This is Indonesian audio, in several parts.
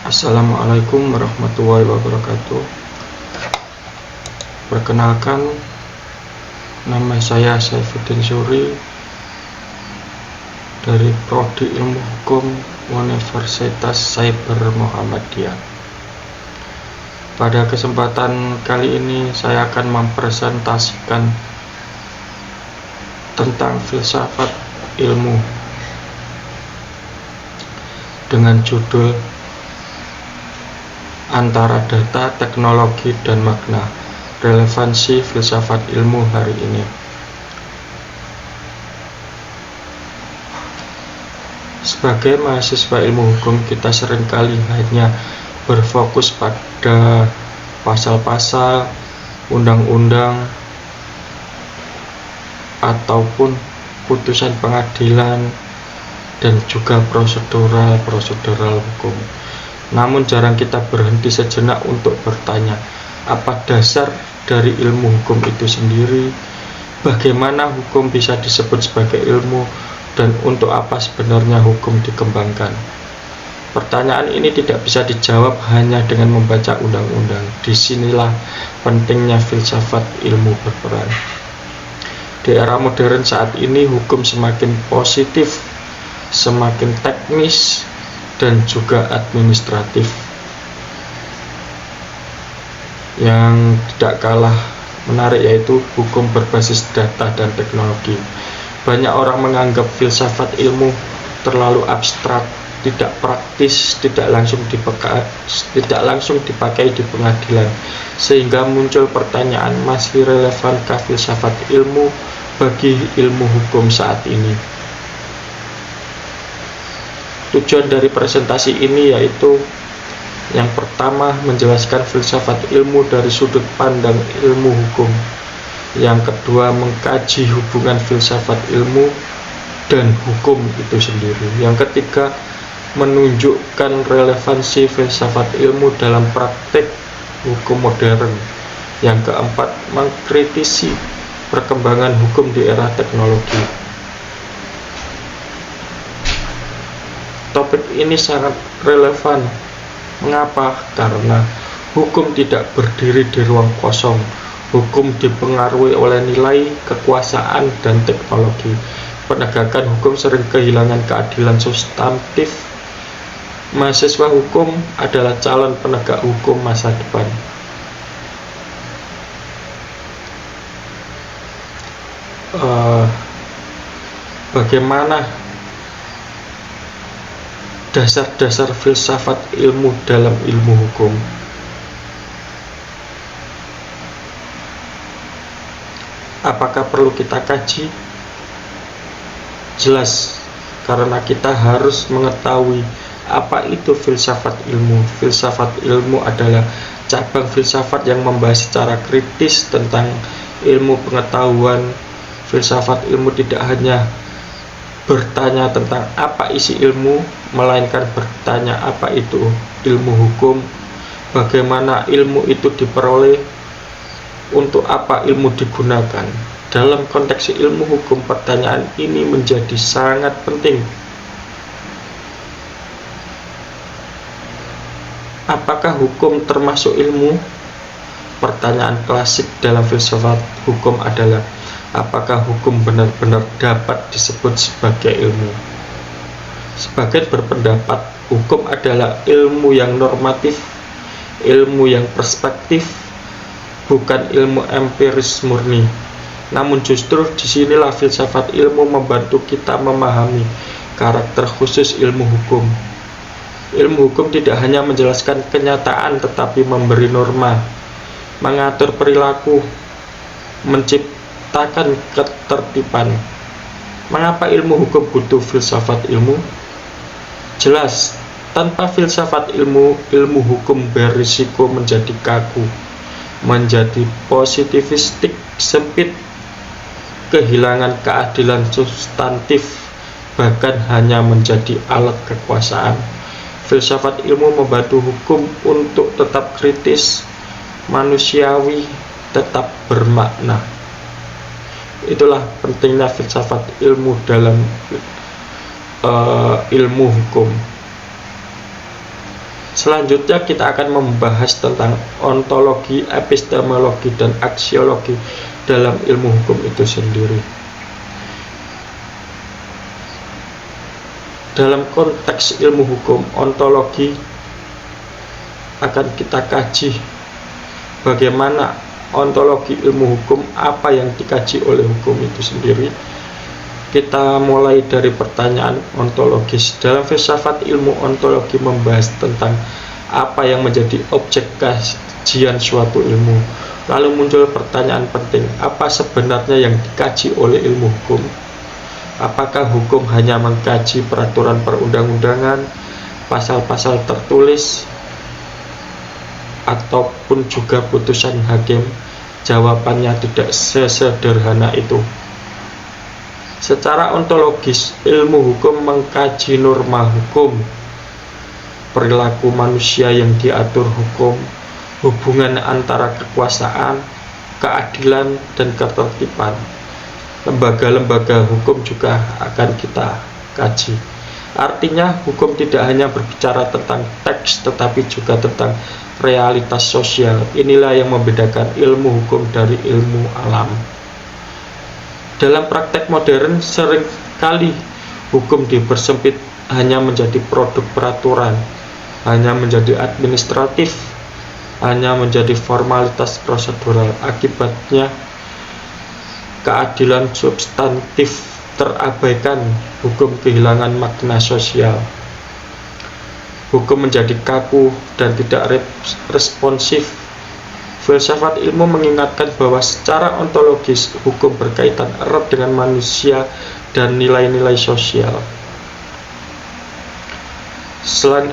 Assalamualaikum warahmatullahi wabarakatuh. Perkenalkan, nama saya Saifuddin Suri dari Prodi Ilmu Hukum Universitas Cyber Muhammadiyah. Pada kesempatan kali ini saya akan mempresentasikan tentang filsafat ilmu dengan judul Antara Data, Teknologi, dan Makna, Relevansi Filsafat Ilmu Hari Ini. Sebagai mahasiswa ilmu hukum, kita seringkali hanya berfokus pada pasal-pasal, undang-undang, ataupun putusan pengadilan, dan juga prosedural hukum. Namun jarang kita berhenti sejenak untuk bertanya, apa dasar dari ilmu hukum itu sendiri, bagaimana hukum bisa disebut sebagai ilmu, dan untuk apa sebenarnya hukum dikembangkan. Pertanyaan ini tidak bisa dijawab hanya dengan membaca undang-undang. Disinilah pentingnya filsafat ilmu berperan. Di era modern saat ini, hukum semakin positif, semakin teknis, dan juga administratif. Yang tidak kalah menarik yaitu hukum berbasis data dan teknologi. Banyak orang menganggap filsafat ilmu terlalu abstrak, tidak praktis, tidak langsung dipakai di pengadilan, sehingga muncul pertanyaan, masih relevankah filsafat ilmu bagi ilmu hukum saat ini? Tujuan dari presentasi ini yaitu yang pertama, menjelaskan filsafat ilmu dari sudut pandang ilmu hukum. Yang kedua, mengkaji hubungan filsafat ilmu dan hukum itu sendiri. Yang ketiga, menunjukkan relevansi filsafat ilmu dalam praktek hukum modern. Yang keempat, mengkritisi perkembangan hukum di era teknologi. Topik ini sangat relevan. Mengapa? Karena hukum tidak berdiri di ruang kosong. Hukum dipengaruhi oleh nilai, kekuasaan, dan teknologi. Penegakan hukum sering kehilangan keadilan substantif. Mahasiswa hukum adalah calon penegak hukum masa depan. Bagaimana dasar-dasar filsafat ilmu dalam ilmu hukum? Apakah perlu kita kaji? Jelas, karena kita harus mengetahui apa itu filsafat ilmu. Filsafat ilmu adalah cabang filsafat yang membahas secara kritis tentang ilmu pengetahuan. Filsafat ilmu tidak hanya bertanya tentang apa isi ilmu, melainkan bertanya apa itu ilmu hukum, bagaimana ilmu itu diperoleh, untuk apa ilmu digunakan. Dalam konteks ilmu hukum, pertanyaan ini menjadi sangat penting. Apakah hukum termasuk ilmu? Pertanyaan klasik dalam filsafat hukum adalah, apakah hukum benar-benar dapat disebut sebagai ilmu? Sebagian berpendapat hukum adalah ilmu yang normatif, ilmu yang perspektif, bukan ilmu empiris murni. Namun justru disinilah filsafat ilmu membantu kita memahami karakter khusus ilmu hukum. Ilmu hukum tidak hanya menjelaskan kenyataan, tetapi memberi norma, mengatur perilaku, menciptakan ketertiban. Mengapa ilmu hukum butuh filsafat ilmu? Jelas, tanpa filsafat ilmu, ilmu hukum berisiko menjadi kaku, menjadi positivistik, sempit, kehilangan keadilan substantif, bahkan hanya menjadi alat kekuasaan. Filsafat ilmu membantu hukum untuk tetap kritis, manusiawi, tetap bermakna. Itulah pentingnya filsafat ilmu dalam ilmu hukum. Selanjutnya kita akan membahas tentang ontologi, epistemologi, dan aksiologi dalam ilmu hukum itu sendiri. Dalam konteks ilmu hukum, ontologi akan kita kaji bagaimana ontologi ilmu hukum, apa yang dikaji oleh hukum itu sendiri. Kita mulai dari pertanyaan ontologis. Dalam filsafat ilmu, ontologi membahas tentang apa yang menjadi objek kajian suatu ilmu. Lalu muncul pertanyaan penting, apa sebenarnya yang dikaji oleh ilmu hukum? Apakah hukum hanya mengkaji peraturan perundang-undangan, pasal-pasal tertulis, ataupun juga putusan hakim? Jawabannya tidak sesederhana itu. Secara ontologis, ilmu hukum mengkaji norma hukum, perilaku manusia yang diatur hukum, hubungan antara kekuasaan, keadilan, dan ketertiban. Lembaga-lembaga hukum juga akan kita kaji. Artinya, hukum tidak hanya berbicara tentang teks, tetapi juga tentang realitas sosial. Inilah yang membedakan ilmu hukum dari ilmu alam. Dalam praktek modern, seringkali hukum dipersempit hanya menjadi produk peraturan, hanya menjadi administratif, hanya menjadi formalitas prosedural. Akibatnya, keadilan substantif terabaikan, hukum kehilangan makna sosial. Hukum menjadi kaku dan tidak responsif. Filsafat ilmu mengingatkan bahwa secara ontologis hukum berkaitan erat dengan manusia dan nilai-nilai sosial. Selain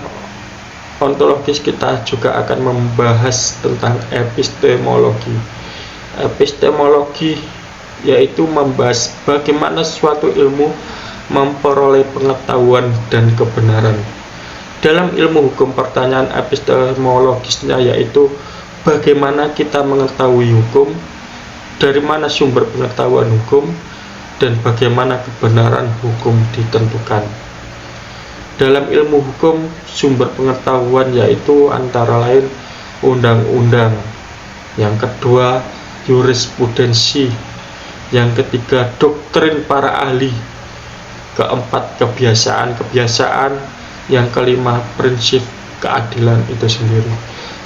ontologis, kita juga akan membahas tentang epistemologi. Epistemologi yaitu membahas bagaimana suatu ilmu memperoleh pengetahuan dan kebenaran. Dalam ilmu hukum, pertanyaan epistemologisnya yaitu bagaimana kita mengetahui hukum, dari mana sumber pengetahuan hukum, dan bagaimana kebenaran hukum ditentukan. Dalam ilmu hukum, sumber pengetahuan yaitu antara lain undang-undang, yang kedua jurisprudensi, yang ketiga doktrin para ahli, keempat kebiasaan-kebiasaan, yang kelima prinsip keadilan itu sendiri.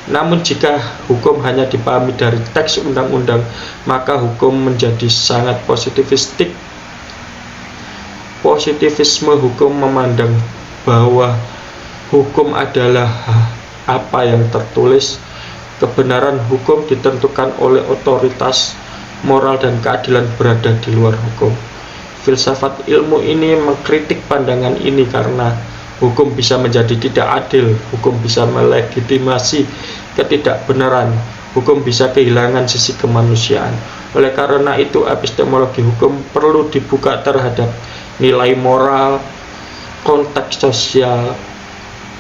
Namun jika hukum hanya dipahami dari teks undang-undang, maka hukum menjadi sangat positivistik. Positivisme hukum memandang bahwa hukum adalah apa yang tertulis. Kebenaran hukum ditentukan oleh otoritas, moral dan keadilan berada di luar hukum. Filsafat ilmu ini mengkritik pandangan ini karena hukum bisa menjadi tidak adil, hukum bisa melegitimasi ketidakbenaran, hukum bisa kehilangan sisi kemanusiaan. Oleh karena itu, epistemologi hukum perlu dibuka terhadap nilai moral, konteks sosial,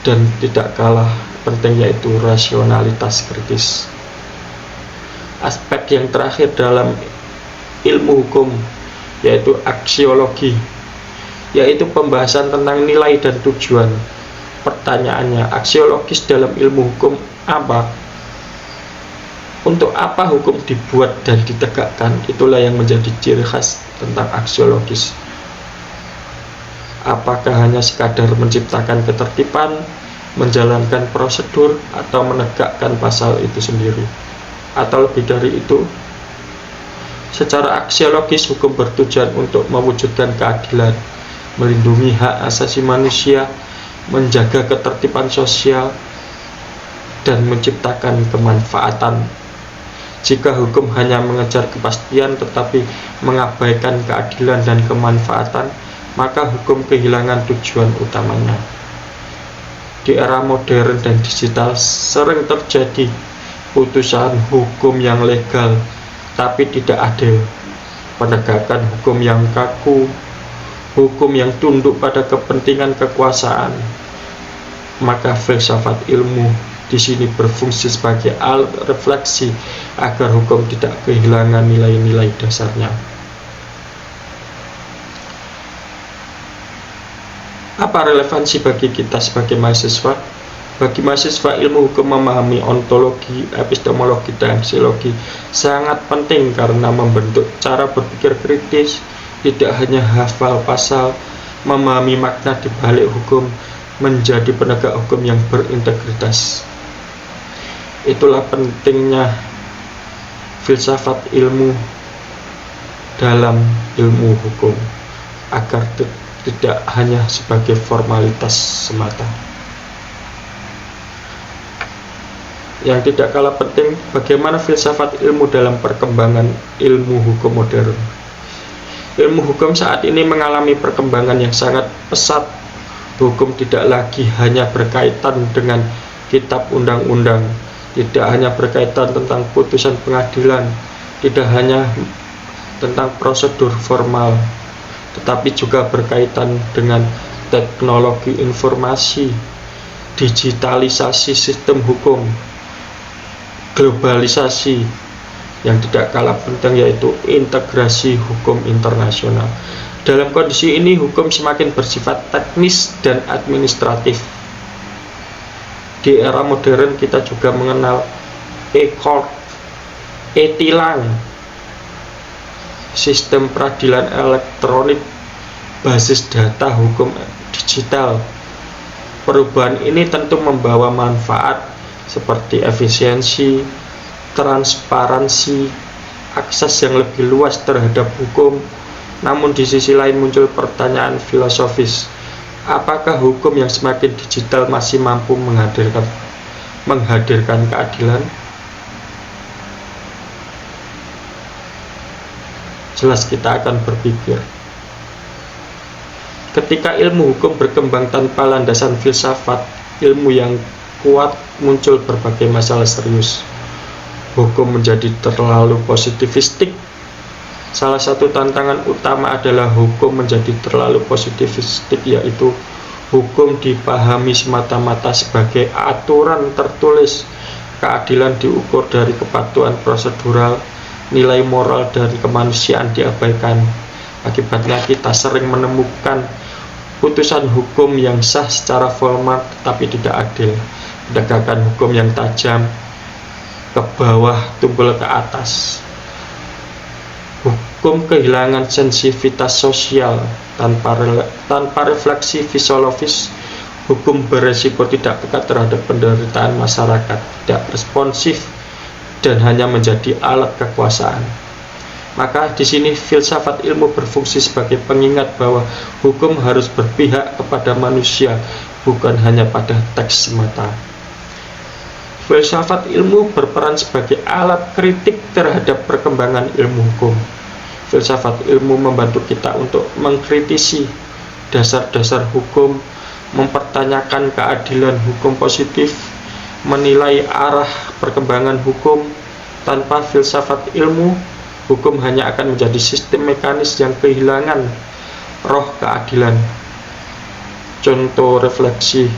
dan tidak kalah penting yaitu rasionalitas kritis. Aspek yang terakhir dalam ilmu hukum yaitu aksiologi, yaitu pembahasan tentang nilai dan tujuan. Pertanyaannya, aksiologis dalam ilmu hukum apa? Untuk apa hukum dibuat dan ditegakkan? Itulah yang menjadi ciri khas tentang aksiologis. Apakah hanya sekadar menciptakan ketertiban, menjalankan prosedur, atau menegakkan pasal itu sendiri? Atau lebih dari itu? Secara aksiologis, hukum bertujuan untuk mewujudkan keadilan, melindungi hak asasi manusia, menjaga ketertiban sosial, dan menciptakan kemanfaatan. Jika hukum hanya mengejar kepastian tetapi mengabaikan keadilan dan kemanfaatan, maka hukum kehilangan tujuan utamanya. Di era modern dan digital sering terjadi putusan hukum yang legal tapi tidak adil, penegakan hukum yang kaku, hukum yang tunduk pada kepentingan kekuasaan. Maka filsafat ilmu di sini berfungsi sebagai alat refleksi agar hukum tidak kehilangan nilai-nilai dasarnya. Apa relevansi bagi kita sebagai mahasiswa? Bagi mahasiswa ilmu hukum, memahami ontologi, epistemologi, dan aksiologi sangat penting karena membentuk cara berpikir kritis, tidak hanya hafal pasal, memahami makna di balik hukum, menjadi penegak hukum yang berintegritas. Itulah pentingnya filsafat ilmu dalam ilmu hukum, agar tidak hanya sebagai formalitas semata. Yang tidak kalah penting, bagaimana filsafat ilmu dalam perkembangan ilmu hukum modern. Ilmu hukum saat ini mengalami perkembangan yang sangat pesat. Hukum tidak lagi hanya berkaitan dengan kitab undang-undang, tidak hanya berkaitan tentang putusan pengadilan, tidak hanya tentang prosedur formal, tetapi juga berkaitan dengan teknologi informasi, digitalisasi sistem hukum, globalisasi, yang tidak kalah penting yaitu integrasi hukum internasional. Dalam kondisi ini, hukum semakin bersifat teknis dan administratif. Di era modern kita juga mengenal e-court, e-tilang, sistem peradilan elektronik, basis data hukum digital. Perubahan ini tentu membawa manfaat seperti efisiensi, transparansi, akses yang lebih luas terhadap hukum. Namun di sisi lain muncul pertanyaan filosofis, apakah hukum yang semakin digital masih mampu menghadirkan keadilan? Jelas kita akan berpikir, ketika ilmu hukum berkembang tanpa landasan filsafat ilmu yang kuat, muncul berbagai masalah serius. Hukum menjadi terlalu positivistik. Salah satu tantangan utama adalah hukum menjadi terlalu positivistik, yaitu hukum dipahami semata-mata sebagai aturan tertulis. Keadilan diukur dari kepatuhan prosedural, nilai moral dan kemanusiaan diabaikan. Akibatnya kita sering menemukan putusan hukum yang sah secara formal tetapi tidak adil, penegakan hukum yang tajam ke bawah tumpul ke atas. Hukum kehilangan sensitivitas sosial. Tanpa refleksi fisiologis, hukum beresiko tidak peka terhadap penderitaan masyarakat, tidak responsif, dan hanya menjadi alat kekuasaan. Maka di sini filsafat ilmu berfungsi sebagai pengingat bahwa hukum harus berpihak kepada manusia, bukan hanya pada teks semata. Filsafat ilmu berperan sebagai alat kritik terhadap perkembangan ilmu hukum. Filsafat ilmu membantu kita untuk mengkritisi dasar-dasar hukum, mempertanyakan keadilan hukum positif, menilai arah perkembangan hukum. Tanpa filsafat ilmu, hukum hanya akan menjadi sistem mekanis yang kehilangan roh keadilan. Contoh refleksi,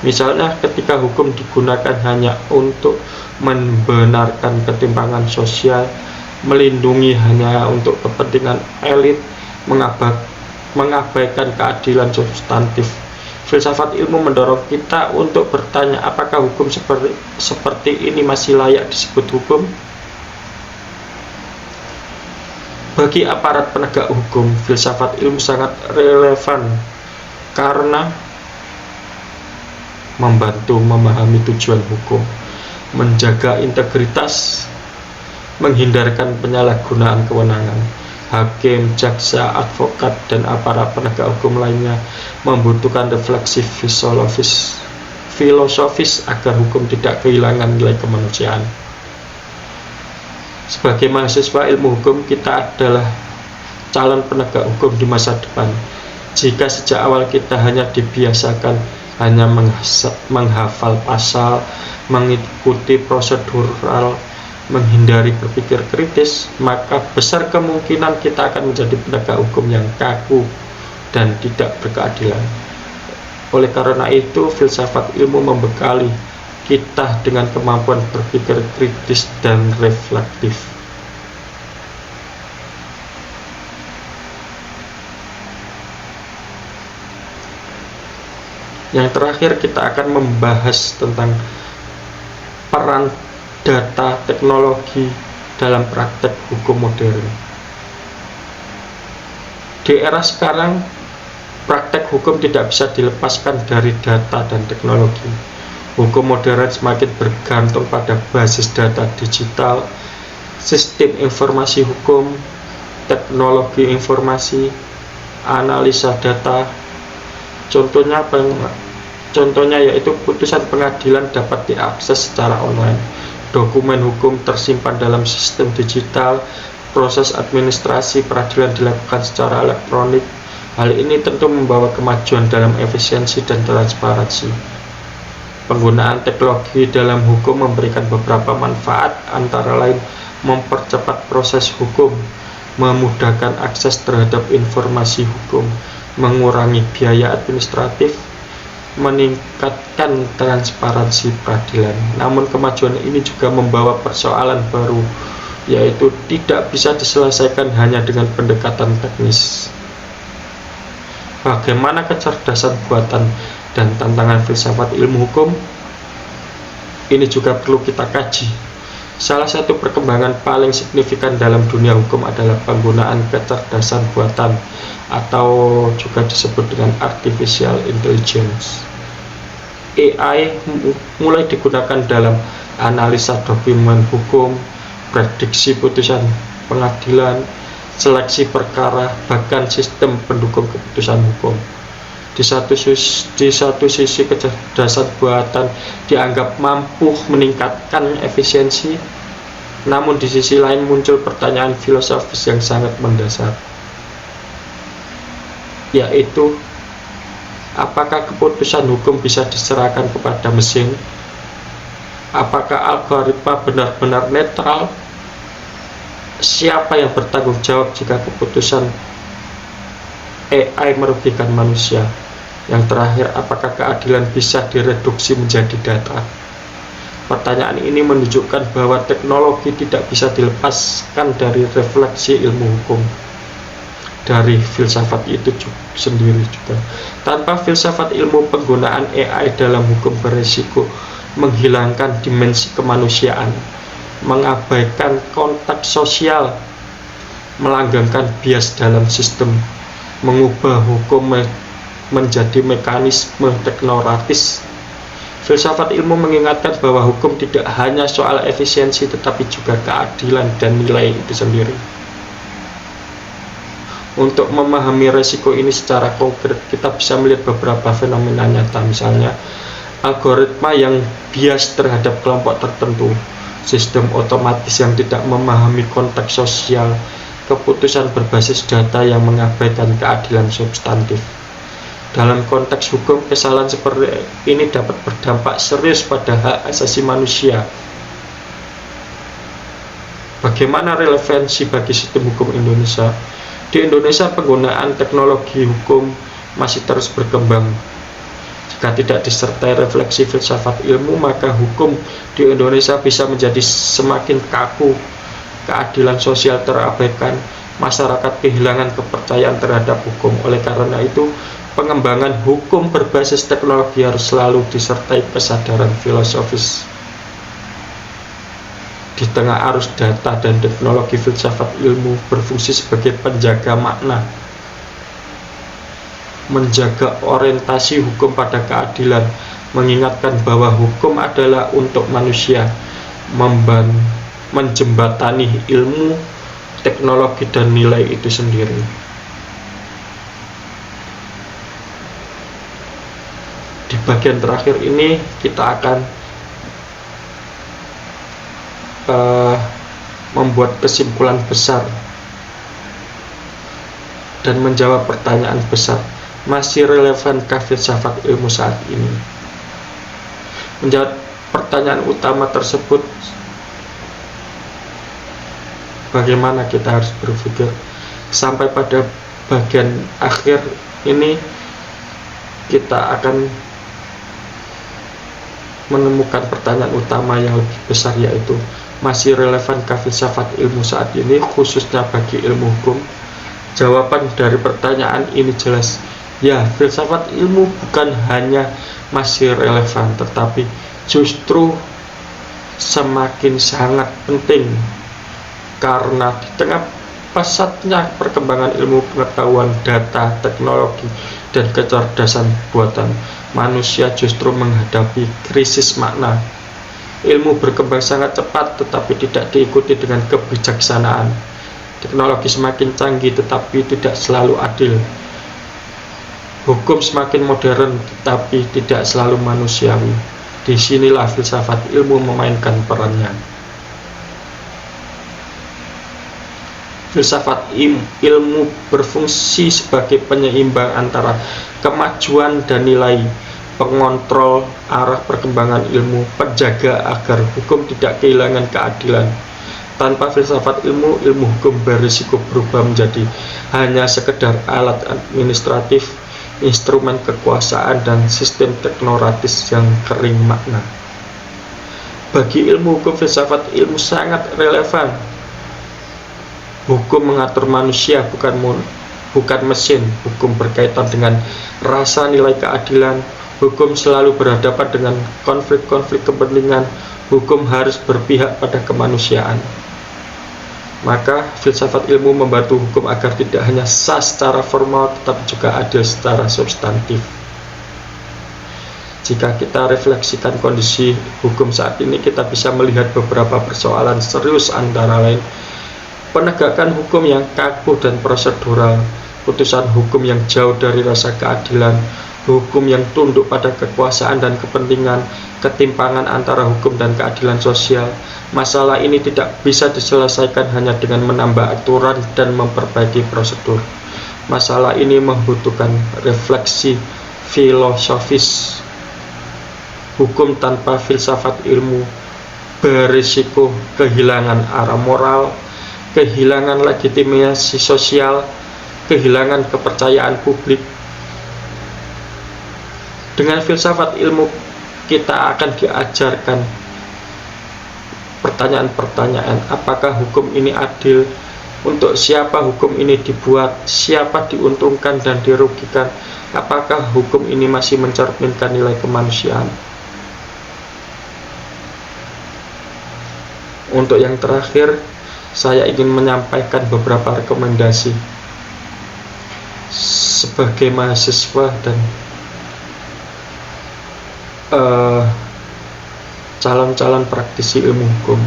misalnya ketika hukum digunakan hanya untuk membenarkan ketimpangan sosial, melindungi hanya untuk kepentingan elit, mengabaikan keadilan substantif. Filsafat ilmu mendorong kita untuk bertanya, apakah hukum seperti ini masih layak disebut hukum? Bagi aparat penegak hukum, filsafat ilmu sangat relevan karena membantu memahami tujuan hukum, menjaga integritas, menghindarkan penyalahgunaan kewenangan. Hakim, jaksa, advokat, dan aparat penegak hukum lainnya membutuhkan refleksi filosofis agar hukum tidak kehilangan nilai kemanusiaan. Sebagai mahasiswa ilmu hukum, kita adalah calon penegak hukum di masa depan. Jika sejak awal kita hanya dibiasakan hanya menghafal pasal, mengikuti prosedural, menghindari berpikir kritis, maka besar kemungkinan kita akan menjadi penegak hukum yang kaku dan tidak berkeadilan. Oleh karena itu, filsafat ilmu membekali kita dengan kemampuan berpikir kritis dan reflektif. Yang terakhir kita akan membahas tentang peran data teknologi dalam praktek hukum modern. Di era sekarang, praktek hukum tidak bisa dilepaskan dari data dan teknologi. Hukum modern semakin bergantung pada basis data digital, sistem informasi hukum, teknologi informasi, analisa data. Contohnya yaitu putusan pengadilan dapat diakses secara online, dokumen hukum tersimpan dalam sistem digital, proses administrasi peradilan dilakukan secara elektronik. Hal ini tentu membawa kemajuan dalam efisiensi dan transparansi. Penggunaan teknologi dalam hukum memberikan beberapa manfaat, antara lain mempercepat proses hukum, memudahkan akses terhadap informasi hukum, mengurangi biaya administratif, meningkatkan transparansi peradilan. Namun kemajuan ini juga membawa persoalan baru, yaitu tidak bisa diselesaikan hanya dengan pendekatan teknis. Bagaimana kecerdasan buatan dan tantangan filsafat ilmu hukum? Ini juga perlu kita kaji. Salah satu perkembangan paling signifikan dalam dunia hukum adalah penggunaan kecerdasan buatan, atau juga disebut dengan artificial intelligence. AI mulai digunakan dalam analisa dokumen hukum, prediksi putusan pengadilan, seleksi perkara, bahkan sistem pendukung keputusan hukum. Di satu sisi kecerdasan buatan dianggap mampu meningkatkan efisiensi, namun di sisi lain muncul pertanyaan filosofis yang sangat mendasar, yaitu apakah keputusan hukum bisa diserahkan kepada mesin? Apakah algoritma benar-benar netral? Siapa yang bertanggung jawab jika keputusan AI merugikan manusia? Yang terakhir, apakah keadilan bisa direduksi menjadi data? Pertanyaan ini menunjukkan bahwa teknologi tidak bisa dilepaskan dari refleksi ilmu hukum, dari filsafat itu sendiri juga. Tanpa filsafat ilmu, penggunaan AI dalam hukum berisiko menghilangkan dimensi kemanusiaan, mengabaikan konteks sosial, melanggengkan bias dalam sistem, mengubah hukum menjadi mekanisme teknokratis. Filsafat ilmu mengingatkan bahwa hukum tidak hanya soal efisiensi, tetapi juga keadilan dan nilai itu sendiri. Untuk memahami resiko ini secara konkret, kita bisa melihat beberapa fenomena nyata, misalnya algoritma yang bias terhadap kelompok tertentu, sistem otomatis yang tidak memahami konteks sosial, keputusan berbasis data yang mengabaikan keadilan substantif. Dalam konteks hukum, kesalahan seperti ini dapat berdampak serius pada hak asasi manusia. Bagaimana relevansi bagi sistem hukum Indonesia? Di Indonesia, penggunaan teknologi hukum masih terus berkembang. Jika tidak disertai refleksi filsafat ilmu, maka hukum di Indonesia bisa menjadi semakin kaku, keadilan sosial terabaikan, masyarakat kehilangan kepercayaan terhadap hukum. Oleh karena itu, pengembangan hukum berbasis teknologi harus selalu disertai kesadaran filosofis. Di tengah arus data dan teknologi, filsafat ilmu berfungsi sebagai penjaga makna, menjaga orientasi hukum pada keadilan, mengingatkan bahwa hukum adalah untuk manusia, menjembatani ilmu, teknologi, dan nilai itu sendiri. Di bagian terakhir ini kita akan membuat kesimpulan besar dan menjawab pertanyaan besar. Masih relevankah filsafat ilmu saat ini? Menjawab pertanyaan utama tersebut, bagaimana kita harus berpikir? Sampai pada bagian akhir ini kita akan menemukan pertanyaan utama yang lebih besar, yaitu masih relevankah filsafat ilmu saat ini, khususnya bagi ilmu hukum? Jawaban dari pertanyaan ini jelas, Ya, filsafat ilmu bukan hanya masih relevan, tetapi justru semakin sangat penting, karena di tengah pesatnya perkembangan ilmu pengetahuan, data, teknologi, dan kecerdasan buatan, manusia justru menghadapi krisis makna. Ilmu berkembang sangat cepat tetapi tidak diikuti dengan kebijaksanaan. Teknologi semakin canggih tetapi tidak selalu adil. Hukum semakin modern tetapi tidak selalu manusiawi. Disinilah filsafat ilmu memainkan perannya. Filsafat ilmu berfungsi sebagai penyeimbang antara kemajuan dan nilai, pengontrol arah perkembangan ilmu, penjaga agar hukum tidak kehilangan keadilan. Tanpa filsafat ilmu, ilmu hukum berisiko berubah menjadi hanya sekedar alat administratif, instrumen kekuasaan, dan sistem teknokratis yang kering makna. Bagi ilmu hukum, filsafat ilmu sangat relevan. Hukum mengatur manusia, bukan mesin. Hukum berkaitan dengan rasa nilai keadilan. Hukum selalu berhadapan dengan konflik-konflik kepentingan. Hukum harus berpihak pada kemanusiaan. Maka filsafat ilmu membantu hukum agar tidak hanya sah secara formal, tetapi juga adil secara substantif. Jika kita refleksikan kondisi hukum saat ini, kita bisa melihat beberapa persoalan serius, antara lain penegakan hukum yang kaku dan prosedural, putusan hukum yang jauh dari rasa keadilan, hukum yang tunduk pada kekuasaan dan kepentingan, ketimpangan antara hukum dan keadilan sosial. Masalah ini tidak bisa diselesaikan hanya dengan menambah aturan dan memperbaiki prosedur. Masalah ini membutuhkan refleksi filosofis. Hukum tanpa filsafat ilmu berisiko kehilangan arah moral, kehilangan legitimasi sosial, kehilangan kepercayaan publik. Dengan filsafat ilmu, kita akan diajarkan pertanyaan-pertanyaan. Apakah hukum ini adil? Untuk siapa hukum ini dibuat? Siapa diuntungkan dan dirugikan? Apakah hukum ini masih mencerminkan nilai kemanusiaan? Untuk yang terakhir, saya ingin menyampaikan beberapa rekomendasi sebagai mahasiswa dan calon-calon praktisi ilmu hukum.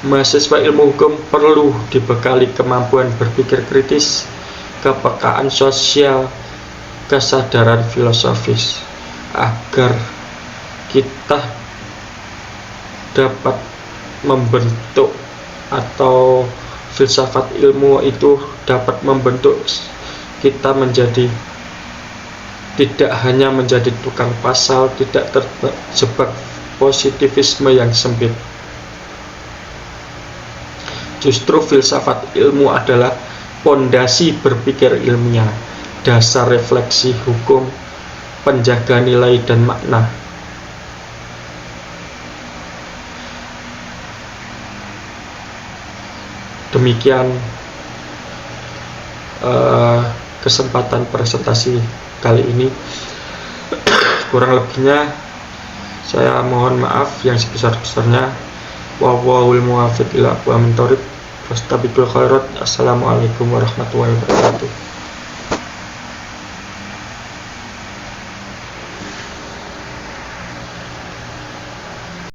Mahasiswa ilmu hukum perlu dibekali kemampuan berpikir kritis, kepekaan sosial, kesadaran filosofis, agar kita dapat membentuk, atau filsafat ilmu itu dapat membentuk kita menjadi tidak hanya menjadi tukang pasal, tidak terjebak positivisme yang sempit. Justru filsafat ilmu adalah pondasi berpikir ilmiah, dasar refleksi hukum, penjaga nilai dan makna. Demikian kesempatan presentasi kali ini. Kurang lebihnya saya mohon maaf yang sebesar-besarnya. Wallahul muwaffiq ila aqwamit thoriq. Fastabiqul khairat. Assalamualaikum warahmatullahi wabarakatuh.